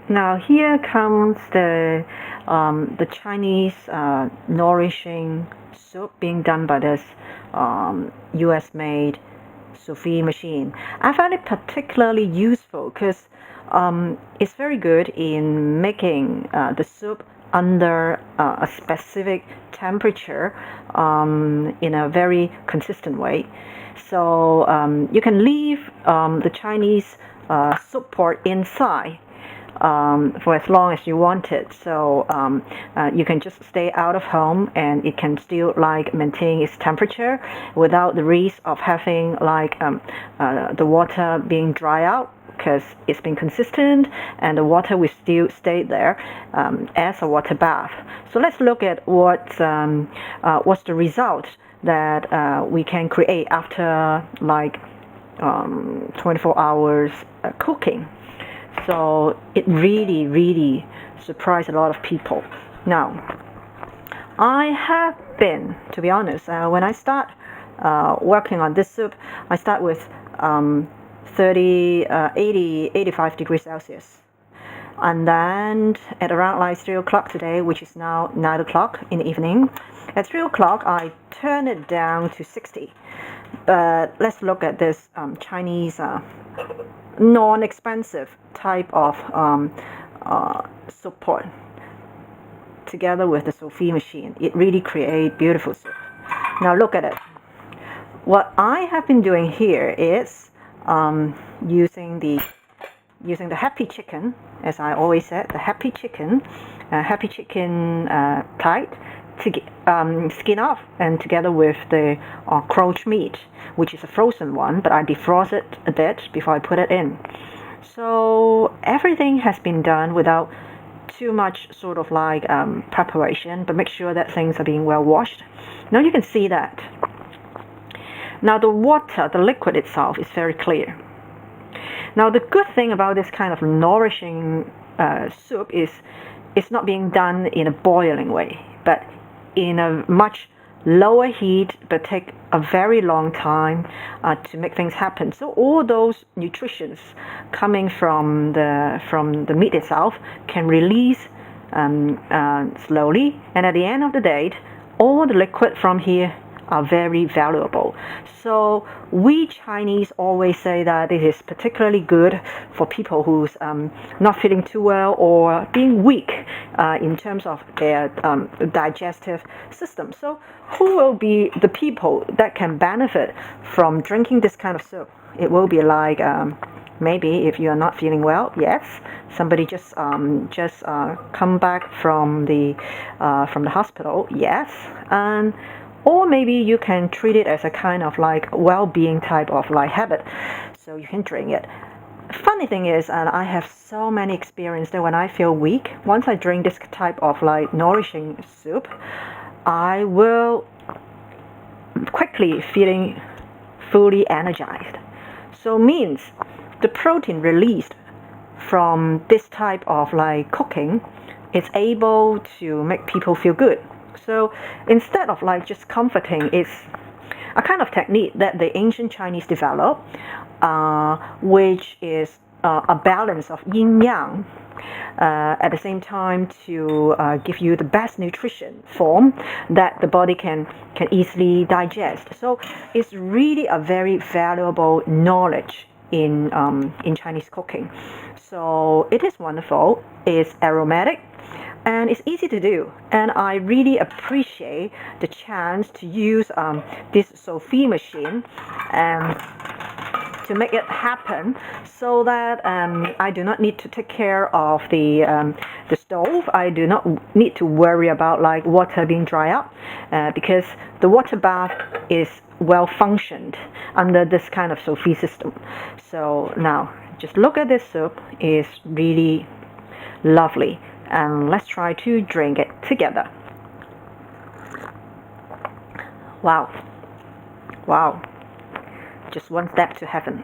Now here comes the Chinese nourishing soup being done by this US made Sous Vide Machine. I find it particularly useful because it's very good in making the soup under a specific temperature in a very consistent way. So you can leave the Chinese soup pot inside for as long as you want it. So you can just stay out of home and it can still like maintain its temperature without the risk of having like the water being dry out, because it's been consistent and the water will still stay there as a water bath. So let's look at what's the result that we can create after like 24 hours cooking. So it really surprised a lot of people. Now, I have been, to be honest, when I start working on this soup, I start with 85 degrees Celsius. And then at around like 3 o'clock today, which is now 9 o'clock in the evening, at 3 o'clock I turn it down to 60. But let's look at this Chinese non-expensive type of soup pot together with the Sous Vide machine. It really creates beautiful soup. Now look at it. What I have been doing here is using the happy chicken, as I always said, the happy chicken thigh to skin off, and together with the Cronch meat, which is a frozen one, but I defrost it a bit before I put it in. So everything has been done without too much sort of like preparation, but make sure that things are being well washed. Now you can see that. Now the water, the liquid itself is very clear. Now the good thing about this kind of nourishing soup is it's not being done in a boiling way, but in a much lower heat, but take a very long time to make things happen. So all those nutritions coming from the meat itself can release slowly, and at the end of the day, all the liquid from here are very valuable. So we Chinese always say that it is particularly good for people who's not feeling too well or being weak in terms of their digestive system. So who will be the people that can benefit from drinking this kind of soup? It will be like maybe if you are not feeling well, yes, somebody just come back from the hospital, yes, and or maybe you can treat it as a kind of like well-being type of like habit, so you can drink it. Funny thing is, and I have so many experience that when I feel weak, once I drink this type of like nourishing soup, I will quickly feeling fully energized. So means the protein released from this type of like cooking is able to make people feel good. So instead of like just comforting, it's a kind of technique that the ancient Chinese developed, which is a balance of yin-yang, at the same time to give you the best nutrition form that the body can easily digest. So it's really a very valuable knowledge in Chinese cooking. So it is wonderful, it's aromatic, and it's easy to do, and I really appreciate the chance to use this Sous Vide machine to make it happen, so that I do not need to take care of the stove. I do not need to worry about like water being dry up, because the water bath is well functioned under this kind of Sous Vide system. So now just look at this soup, is really lovely. And let's try to drink it together. Wow. Just one step to heaven.